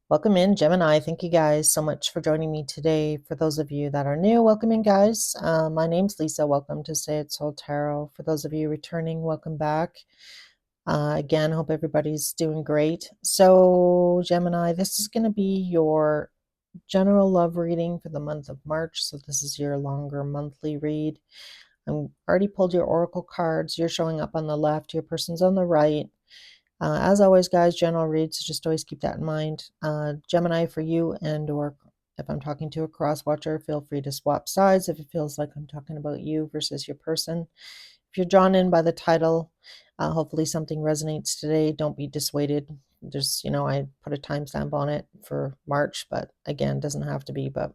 Welcome in, Gemini. Thank you guys so much for joining me today. For those of you that are new, welcome in, guys. My name's Lisa. Welcome to Say It Soul Tarot. For those of you returning, welcome back. Again, hope everybody's doing great. So, Gemini, this is going to be your general love reading for the month of March. So, this is your longer monthly read. I've already pulled your oracle cards. You're showing up on the left, your person's on the right. As always, guys, general reads, just always keep that in mind. Gemini, for you, and or if I'm talking to a cross watcher, feel free to swap sides if it feels like I'm talking about you versus your person. If you're drawn in by the title, hopefully something resonates today. Don't be dissuaded. I put a timestamp on it for March, but again, doesn't have to be, but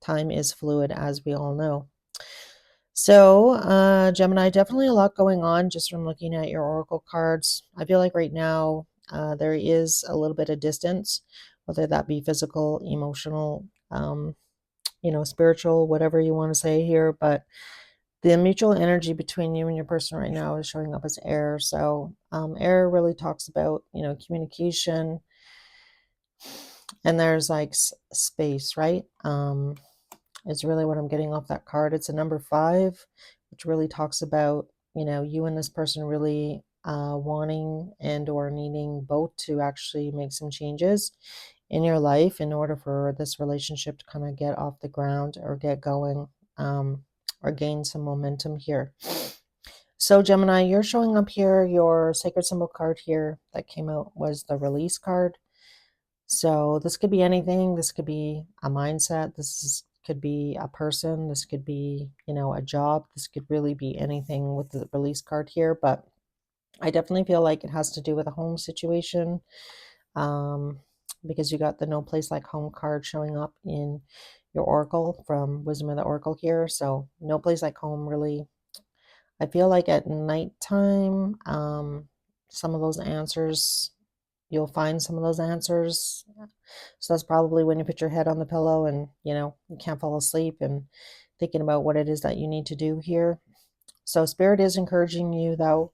time is fluid, as we all know. So, Gemini, definitely a lot going on just from looking at your oracle cards. I feel like right now there is a little bit of distance, whether that be physical, emotional, spiritual, whatever you want to say here. But the mutual energy between you and your person right now is showing up as air. So, air really talks about, communication, and there's like space, right? Is really what I'm getting off that card. It's a number 5, which really talks about, you and this person really wanting and or needing both to actually make some changes in your life in order for this relationship to kind of get off the ground or get going, or gain some momentum here. So Gemini, you're showing up here. Your sacred symbol card here that came out was the release card. So this could be anything. This could be a mindset. Could be a person. This could be, a job. This could really be anything with the release card here. But I definitely feel like it has to do with a home situation, because you got the no place like home card showing up in your oracle from Wisdom of the Oracle here. So no place like home really. I feel like at nighttime, some of those answers you'll find some of those answers. So that's probably when you put your head on the pillow and, you can't fall asleep and thinking about what it is that you need to do here. So Spirit is encouraging you, though,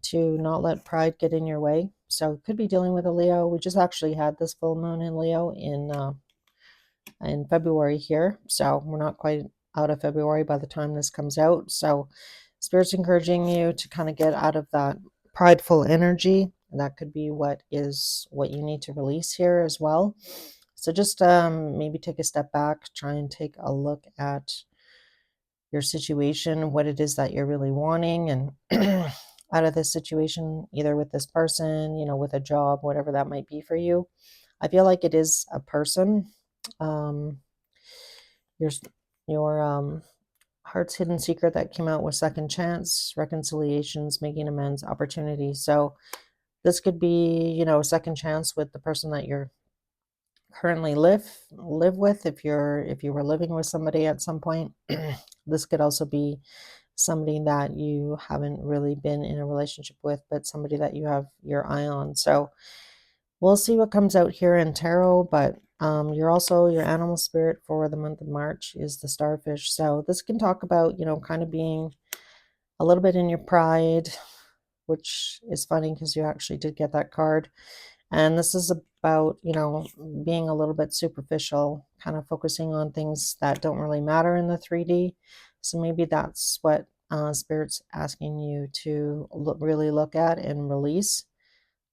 to not let pride get in your way. So could be dealing with a Leo. We just actually had this full moon in Leo in February here. So we're not quite out of February by the time this comes out. So Spirit's encouraging you to kind of get out of that prideful energy. That could be what you need to release here as well. So just maybe take a step back, try and take a look at your situation, what it is that you're really wanting, and out of this situation, either with this person, with a job, whatever that might be for you. I feel like it is a person. Um, your your heart's hidden secret that came out with second chance, reconciliations, making amends, opportunity. So this could be, a second chance with the person that you're currently live with. If you were living with somebody at some point, this could also be somebody that you haven't really been in a relationship with, but somebody that you have your eye on. So we'll see what comes out here in tarot, but your animal spirit for the month of March is the starfish. So this can talk about, kind of being a little bit in your pride, which is funny because you actually did get that card. And this is about, being a little bit superficial, kind of focusing on things that don't really matter in the 3D. So maybe that's what Spirit's asking you to really look at and release.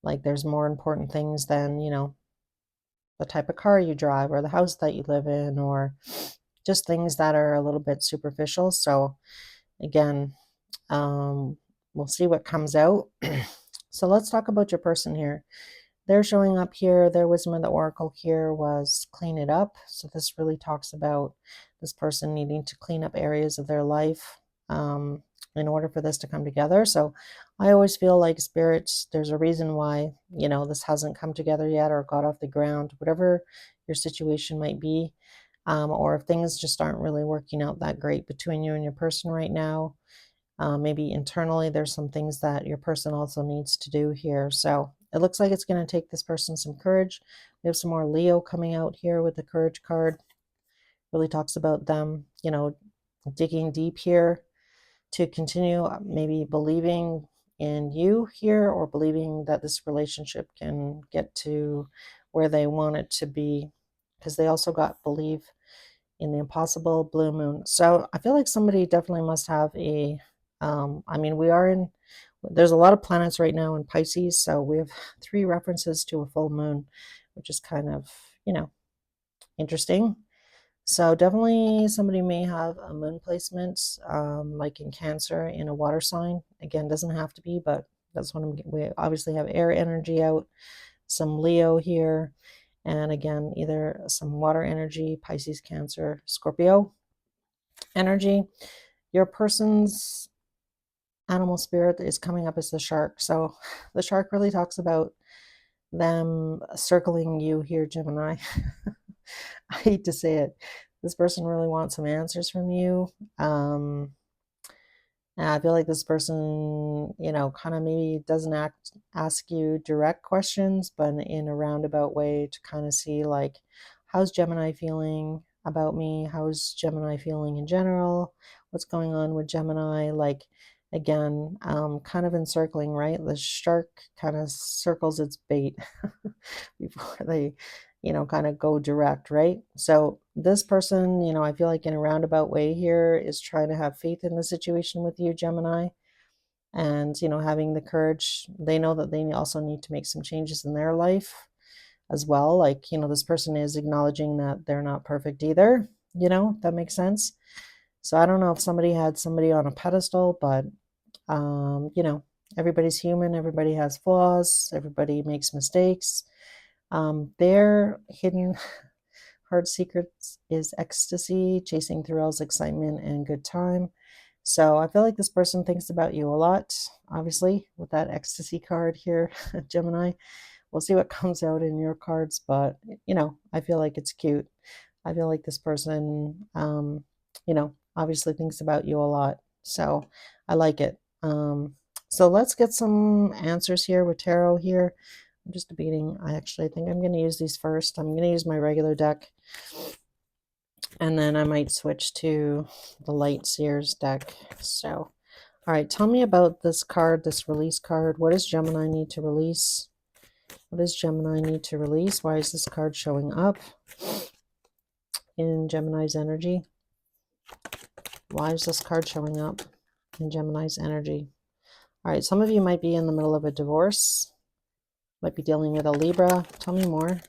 Like there's more important things than, the type of car you drive or the house that you live in, or just things that are a little bit superficial. So again, we'll see what comes out. So let's talk about your person here. They're showing up here. Their wisdom of the oracle here was clean it up. So this really talks about this person needing to clean up areas of their life in order for this to come together. So I always feel like spirits, there's a reason why, this hasn't come together yet or got off the ground, whatever your situation might be. Or if things just aren't really working out that great between you and your person right now. Maybe internally, there's some things that your person also needs to do here. So it looks like it's going to take this person some courage. We have some more Leo coming out here with the courage card. Really talks about them, digging deep here to continue maybe believing in you here, or believing that this relationship can get to where they want it to be, because they also got believe in the impossible, blue moon. So I feel like somebody definitely must have a, I mean, there's a lot of planets right now in Pisces, so we have 3 references to a full moon, which is kind of, interesting. So definitely somebody may have a moon placement, like in Cancer in a water sign. Again, doesn't have to be, but that's what we obviously have air energy out, some Leo here, and again, either some water energy, Pisces, Cancer, Scorpio energy. Your person's animal spirit is coming up as the shark. So the shark really talks about them circling you here, Gemini. I hate to say it. This person really wants some answers from you. And I feel like this person, kind of maybe doesn't ask you direct questions, but in a roundabout way to kind of see like, how's Gemini feeling about me? How's Gemini feeling in general? What's going on with Gemini? Like, again, kind of encircling, right? The shark kind of circles its bait before they, kind of go direct, right? So this person, I feel like in a roundabout way here is trying to have faith in the situation with you, Gemini, and, having the courage. They know that they also need to make some changes in their life as well. Like, this person is acknowledging that they're not perfect either, that makes sense. So I don't know if somebody had somebody on a pedestal, but, everybody's human, everybody has flaws, everybody makes mistakes. Their hidden heart secrets is ecstasy, chasing thrills, excitement, and good time. So I feel like this person thinks about you a lot, obviously, with that ecstasy card here, Gemini. We'll see what comes out in your cards, but, I feel like it's cute. I feel like this person, obviously thinks about you a lot. So I like it. So let's get some answers here with tarot here. I'm just debating. I actually think I'm going to use these first. I'm going to use my regular deck, and then I might switch to the Light Seers deck. So, all right, tell me about this card, this release card. What does Gemini need to release? What does Gemini need to release? Why is this card showing up in Gemini's energy? Why is this card showing up in Gemini's energy? All right, some of you might be in the middle of a divorce, might be dealing with a Libra. Tell me more.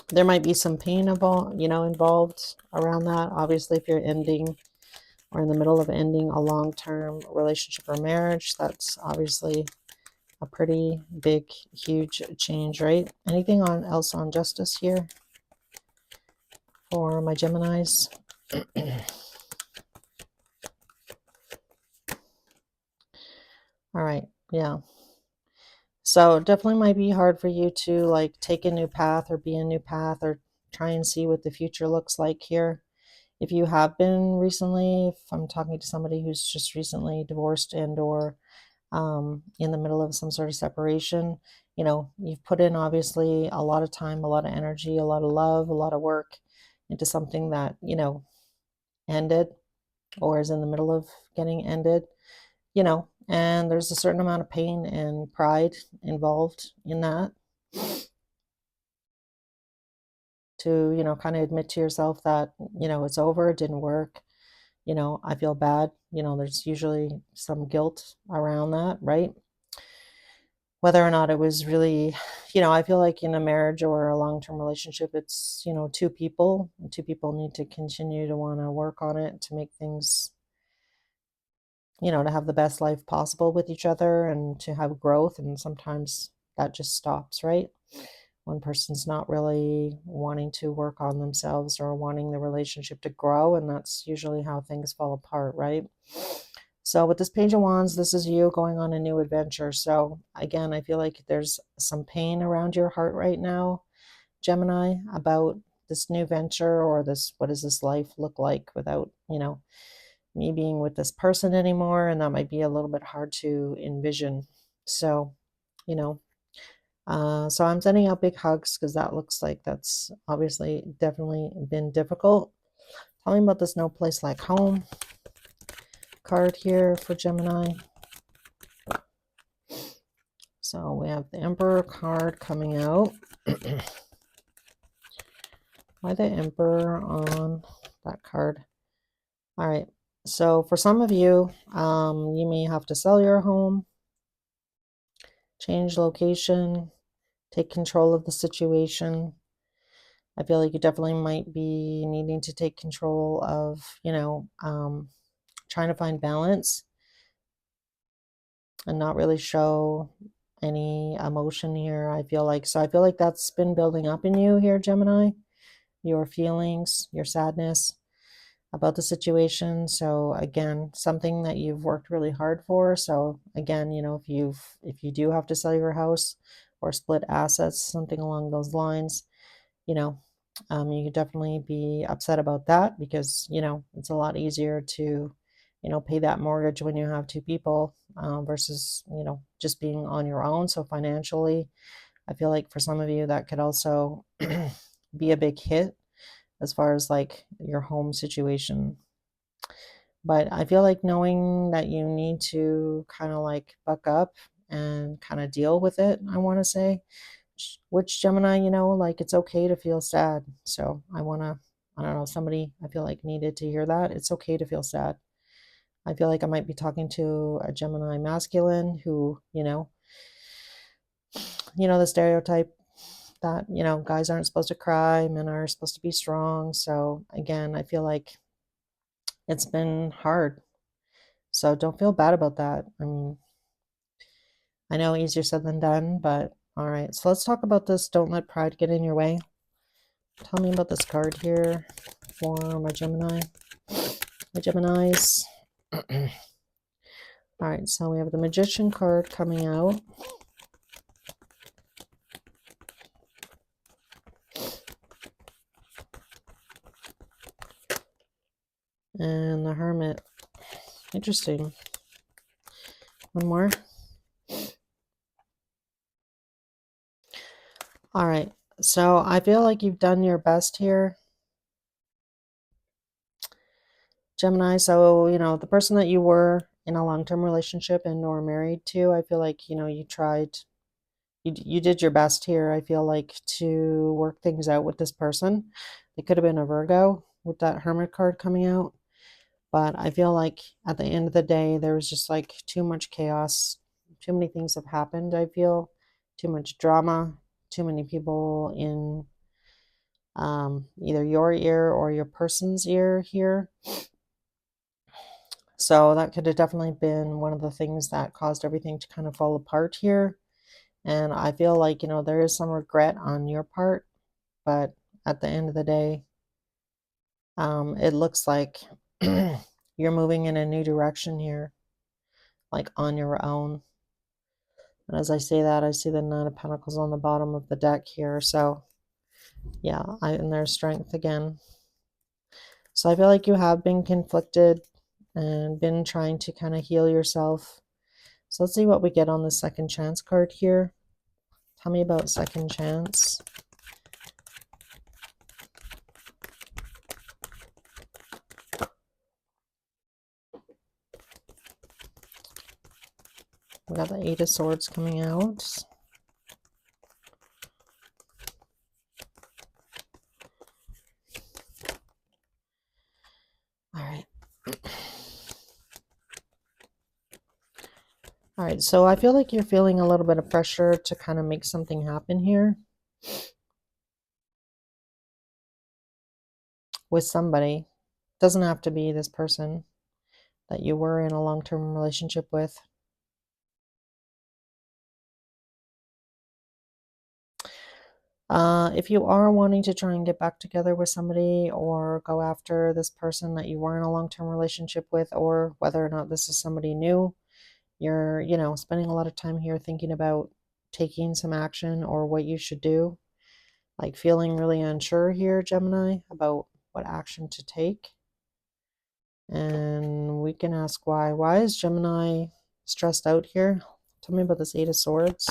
There might be some pain involved around that. Obviously, if you're ending or in the middle of ending a long-term relationship or marriage, that's obviously a pretty big, huge change, right? Anything else on justice here for my Geminis? All right, yeah. So it definitely might be hard for you to like take a new path or be a new path or try and see what the future looks like here. If you have been recently, if I'm talking to somebody who's just recently divorced and or in the middle of some sort of separation, you've put in obviously a lot of time, a lot of energy, a lot of love, a lot of work into something that, ended or is in the middle of getting ended, and there's a certain amount of pain and pride involved in that to, kind of admit to yourself that, it's over, it didn't work, I feel bad, there's usually some guilt around that, right? Whether or not it was really, I feel like in a marriage or a long-term relationship, it's, two people. Two people need to continue to want to work on it to make things, to have the best life possible with each other and to have growth. And sometimes that just stops, right? One person's not really wanting to work on themselves or wanting the relationship to grow, and that's usually how things fall apart, right? So with this Page of Wands, this is you going on a new adventure. So again, I feel like there's some pain around your heart right now, Gemini, about this new venture or this, what does this life look like without, me being with this person anymore? And that might be a little bit hard to envision. So, so I'm sending out big hugs because that looks like that's obviously definitely been difficult. Tell me about this No Place Like Home card here for Gemini. So we have the Emperor card coming out. Why the Emperor on that card? All right. So for some of you, you may have to sell your home, change location, take control of the situation. I feel like you definitely might be needing to take control of, trying to find balance and not really show any emotion here. I feel like that's been building up in you here, Gemini. Your feelings, your sadness about the situation. So again, something that you've worked really hard for. So again, if you do have to sell your house or split assets, something along those lines, you know, you could definitely be upset about that because, it's a lot easier to, pay that mortgage when you have two people versus, just being on your own. So financially, I feel like for some of you that could also be a big hit as far as like your home situation. But I feel like knowing that you need to kind of like buck up and kind of deal with it, I want to say, which Gemini, like it's okay to feel sad. So I don't know, somebody I feel like needed to hear that. It's okay to feel sad. I feel like I might be talking to a Gemini masculine who, the stereotype that, guys aren't supposed to cry, men are supposed to be strong. So again, I feel like it's been hard. So don't feel bad about that. I mean, I know easier said than done, but all right. So let's talk about this. Don't let pride get in your way. Tell me about this card here for my Gemini, my Geminis. All right, so we have the Magician card coming out. And the Hermit. Interesting. One more. All right, so I feel like you've done your best here, Gemini. So, the person that you were in a long-term relationship and or married to, I feel like, you tried, you did your best here, I feel like, to work things out with this person. It could have been a Virgo with that Hermit card coming out. But I feel like at the end of the day, there was just like too much chaos. Too many things have happened, I feel. Too much drama. Too many people in either your ear or your person's ear here. So that could have definitely been one of the things that caused everything to kind of fall apart here. And I feel like, there is some regret on your part. But at the end of the day, it looks like you're moving in a new direction here, like on your own. And as I say that, I see the Nine of Pentacles on the bottom of the deck here. So yeah, and there's Strength again. So I feel like you have been conflicted and been trying to kind of heal yourself. So let's see what we get on the Second Chance card here. Tell me about Second Chance. We got the Eight of Swords coming out. All right. All right, so I feel like you're feeling a little bit of pressure to kind of make something happen here with somebody. Doesn't have to be this person that you were in a long-term relationship with. If you are wanting to try and get back together with somebody or go after this person that you were in a long-term relationship with, or whether or not this is somebody new, you're, spending a lot of time here thinking about taking some action or what you should do, like feeling really unsure here, Gemini, about what action to take. And we can ask why. Why is Gemini stressed out here? Tell me about this Eight of Swords.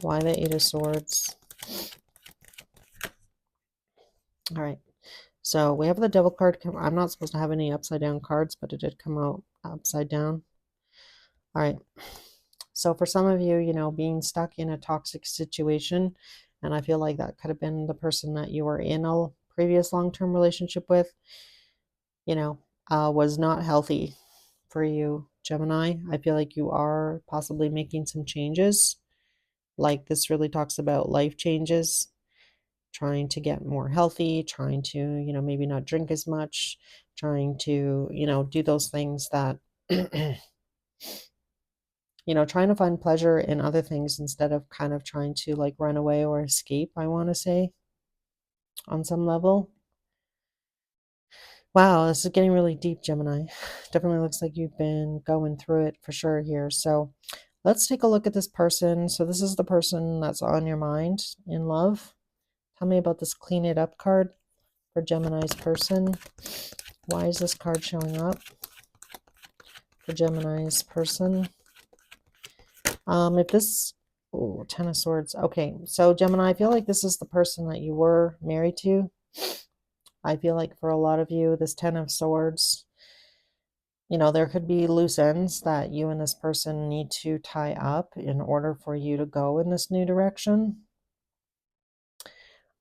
Why the Eight of Swords? All right. So we have the Devil card. I'm not supposed to have any upside down cards, but it did come out upside down. All right. So for some of you, being stuck in a toxic situation, and I feel like that could have been the person that you were in a previous long-term relationship with, you know, was not healthy for you, Gemini. I feel like you are possibly making some changes. Like this really talks about life changes, trying to get more healthy, trying to, maybe not drink as much, trying to, do those things that, trying to find pleasure in other things instead of kind of trying to like run away or escape, I want to say, on some level. Wow, this is getting really deep, Gemini. Definitely looks like you've been going through it for sure here. So let's take a look at this person. So this is the person that's on your mind in love. Tell me about this clean it up card for Gemini's person. Why is this card showing up for Gemini's person? If this, oh, Ten of Swords. Okay, so Gemini, I feel like this is the person that you were married to. I feel like for a lot of you, this Ten of Swords, there could be loose ends that you and this person need to tie up in order for you to go in this new direction.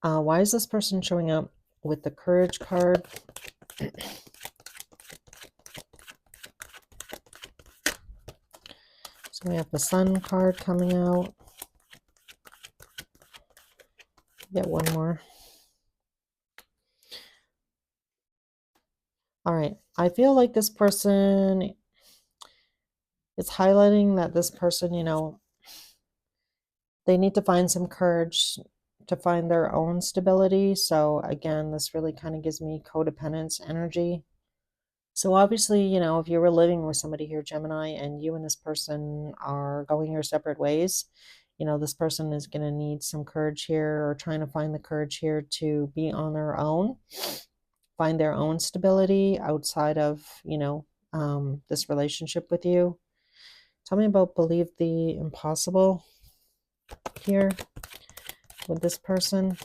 Why is this person showing up with the Courage card? So we have the Sun card coming out. Get one more. All right. I feel like this person, it's highlighting that this person, they need to find some courage to find their own stability. So again, this really kind of gives me codependence energy. So obviously, if you were living with somebody here, Gemini, and you and this person are going your separate ways, this person is going to need some courage here, or trying to find the courage here to be on their own, find their own stability outside of, this relationship with you. Tell me about believe the impossible here with this person.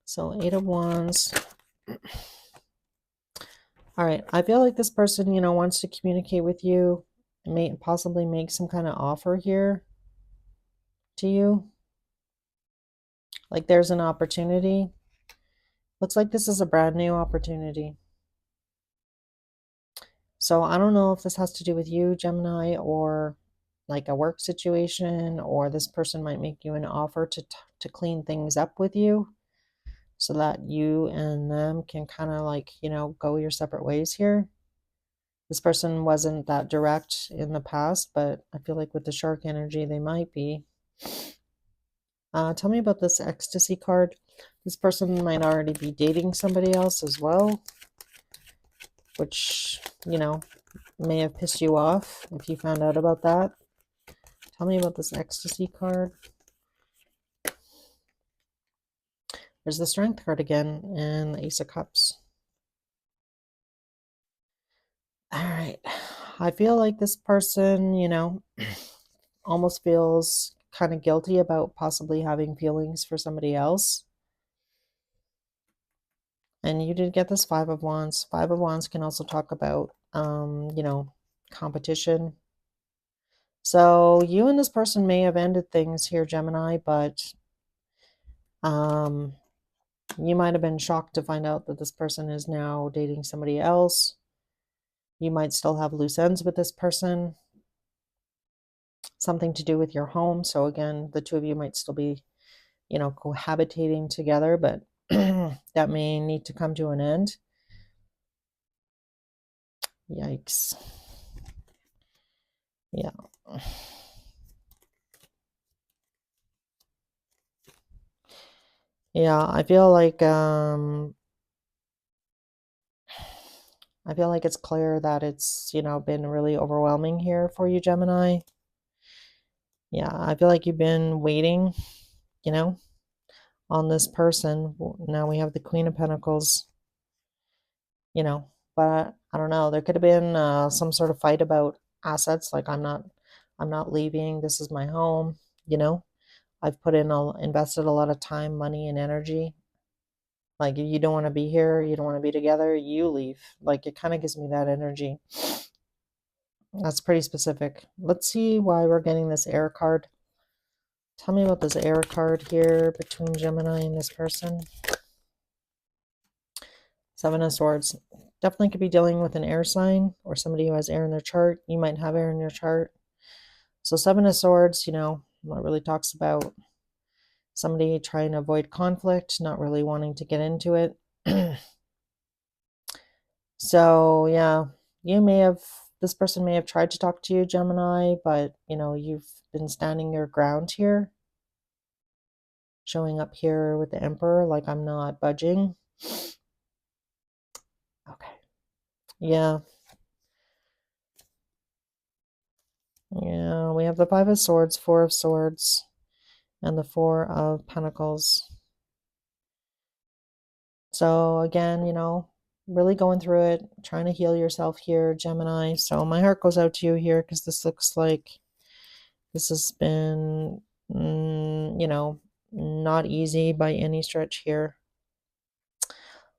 So 8 of Wands. All right. I feel like this person, wants to communicate with you, may possibly make some kind of offer here to you. Like there's an opportunity. Looks like this is a brand new opportunity. So I don't know if this has to do with you, Gemini, or like a work situation, or this person might make you an offer to clean things up with you so that you and them can kind of like, go your separate ways here. This person wasn't that direct in the past, but I feel like with the shark energy, they might be. Tell me about this ecstasy card. This person might already be dating somebody else as well, which, may have pissed you off if you found out about that. Tell me about this ecstasy card. There's the Strength card again and the Ace of Cups. All right. I feel like this person, almost feels kind of guilty about possibly having feelings for somebody else. And you did get this Five of Wands. Five of Wands can also talk about, competition. So you and this person may have ended things here, Gemini, but you might have been shocked to find out that this person is now dating somebody else. You might still have loose ends with this person. Something to do with your home. So again, the two of you might still be, cohabitating together, but that may need to come to an end. Yikes. Yeah. Yeah, I feel like it's clear that it's, been really overwhelming here for you, Gemini. Yeah, I feel like you've been waiting, on this person. Now we have the Queen of Pentacles, but I don't know. There could have been some sort of fight about assets. Like I'm not leaving. This is my home. I've invested a lot of time, money, and energy. Like if you don't want to be here, you don't want to be together, you leave. Like it kind of gives me that energy. That's pretty specific. Let's see why we're getting this air card. Tell me about this air card here between Gemini and this person. Seven of Swords. Definitely could be dealing with an air sign or somebody who has air in their chart. You might have air in your chart. So Seven of Swords, what really talks about somebody trying to avoid conflict, not really wanting to get into it. So yeah, this person may have tried to talk to you, Gemini, but you've been standing your ground here, showing up here with the Emperor, like I'm not budging. Okay. Yeah. Yeah, we have the Five of Swords, Four of Swords, and the Four of Pentacles. So again, really going through it, trying to heal yourself here, Gemini. So my heart goes out to you here because this looks like this has been, not easy by any stretch here.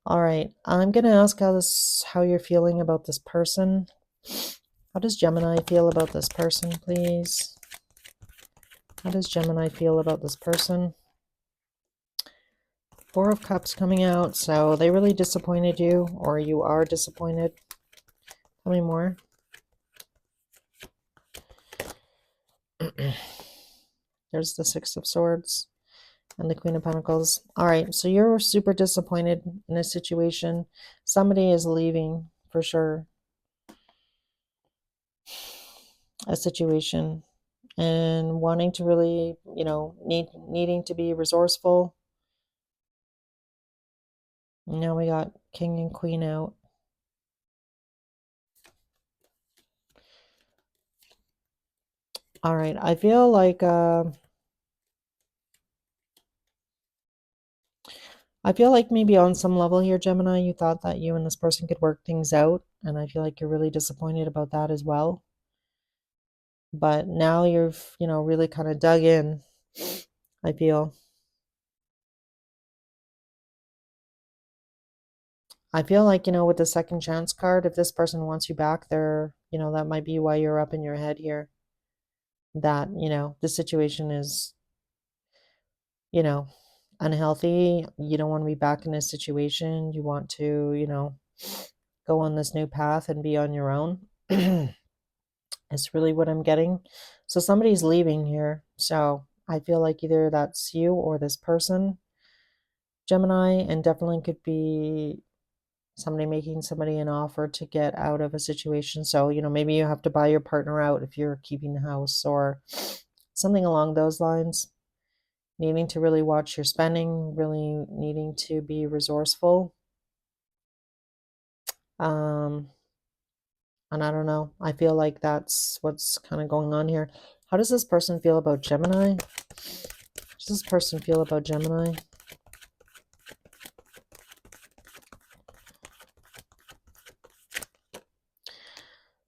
All right, I'm going to ask how you're feeling about this person. How does Gemini feel about this person, please? How does Gemini feel about this person? Four of Cups coming out, so they really disappointed you, or you are disappointed. Tell me more. There's the Six of Swords and the Queen of Pentacles. All right, so you're super disappointed in a situation. Somebody is leaving for sure a situation and wanting to really, needing to be resourceful. Now we got King and Queen out. All right, I feel like maybe on some level here, Gemini, you thought that you and this person could work things out, and I feel like you're really disappointed about that as well. But now you've, really kind of dug in, I feel. I feel like, with the second chance card, if this person wants you back, that might be why you're up in your head here. That, the situation is, you know, unhealthy. You don't want to be back in this situation. You want to, go on this new path and be on your own. It's really what I'm getting. So somebody's leaving here. So I feel like either that's you or this person, Gemini, and definitely could be somebody making somebody an offer to get out of a situation. So, maybe you have to buy your partner out if you're keeping the house or something along those lines. Needing to really watch your spending, really needing to be resourceful. And I don't know. I feel like that's what's kind of going on here. How does this person feel about Gemini? How does this person feel about Gemini?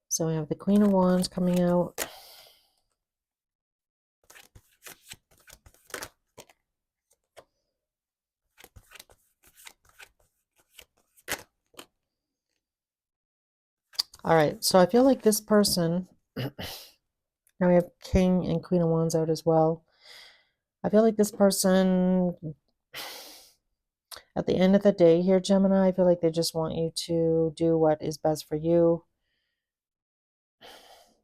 So we have the Queen of Wands coming out. All right, so I feel like this person, now we have King and Queen of Wands out as well. I feel like this person, at the end of the day here, Gemini, I feel like they just want you to do what is best for you.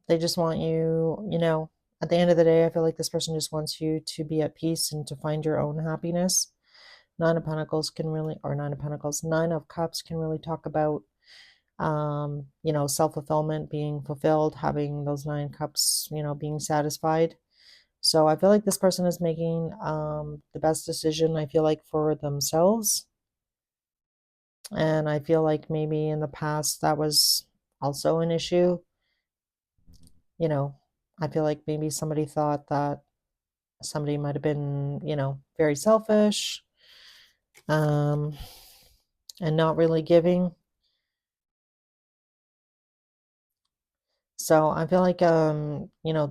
They just want you, at the end of the day, I feel like this person just wants you to be at peace and to find your own happiness. Nine of Pentacles can really, or Nine of Pentacles, Nine of Cups can really talk about, self-fulfillment, being fulfilled, having those 9 cups, being satisfied. So I feel like this person is making the best decision, I feel like, for themselves. And I feel like maybe in the past that was also an issue. I feel like maybe somebody thought that somebody might have been, very selfish, and not really giving. So I feel like,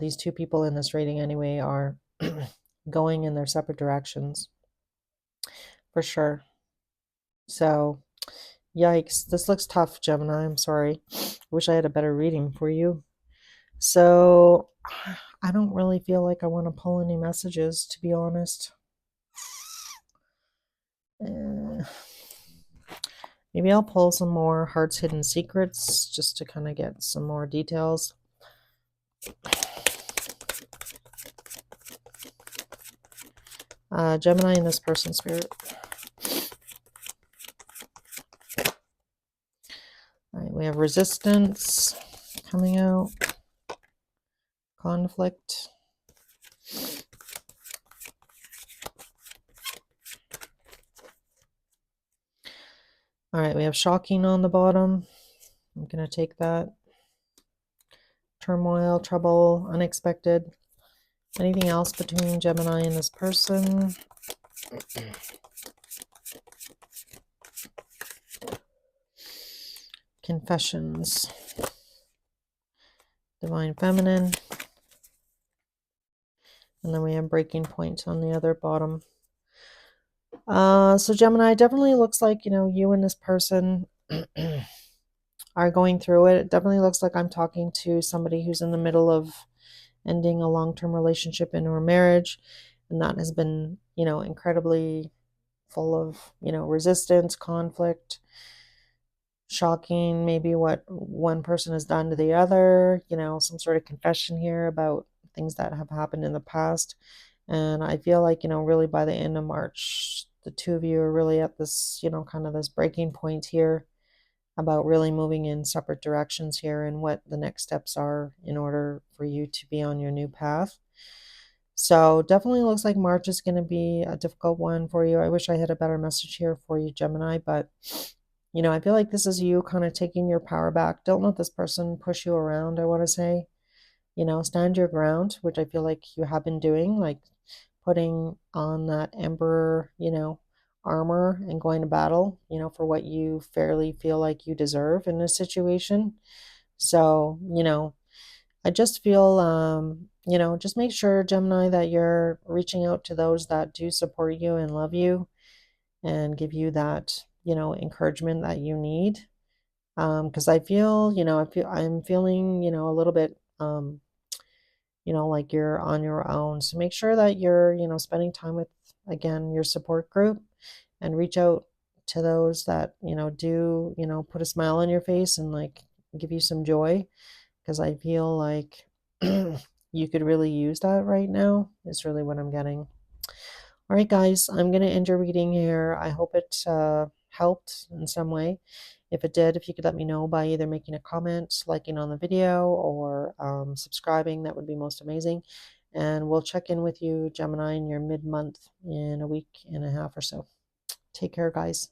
these two people in this reading anyway are going in their separate directions for sure. So, yikes, this looks tough, Gemini. I'm sorry. I wish I had a better reading for you. So I don't really feel like I want to pull any messages, to be honest. Eh, maybe I'll pull some more Heart's Hidden Secrets just to kind of get some more details. Gemini and this person, Spirit. All right, we have resistance coming out, conflict. All right, we have shocking on the bottom. I'm going to take that. Turmoil, trouble, unexpected. Anything else between Gemini and this person? Confessions. Divine Feminine. And then we have breaking point on the other bottom. So Gemini, definitely looks like, you and this person are going through it. It definitely looks like I'm talking to somebody who's in the middle of ending a long-term relationship into a marriage. And that has been, incredibly full of, resistance, conflict, shocking, maybe what one person has done to the other, some sort of confession here about things that have happened in the past. And I feel like, really by the end of March, the two of you are really at this, kind of this breaking point here about really moving in separate directions here and what the next steps are in order for you to be on your new path. So definitely looks like March is going to be a difficult one for you. I wish I had a better message here for you, Gemini, but I feel like this is you kind of taking your power back. Don't let this person push you around, I want to say. Stand your ground, which I feel like you have been doing, like putting on that emperor, armor and going to battle, for what you fairly feel like you deserve in this situation. So, I just feel, just make sure, Gemini, that you're reaching out to those that do support you and love you and give you that, encouragement that you need. Because I feel, I'm feeling, a little bit, like you're on your own. So make sure that you're, spending time with, again, your support group and reach out to those that, do, put a smile on your face and like give you some joy. Because I feel like you could really use that right now, is really what I'm getting. All right, guys, I'm going to end your reading here. I hope it helped in some way. If it did, if you could let me know by either making a comment, liking on the video, or subscribing, that would be most amazing. And we'll check in with you, Gemini, in your mid-month in a week and a half or so. Take care, guys.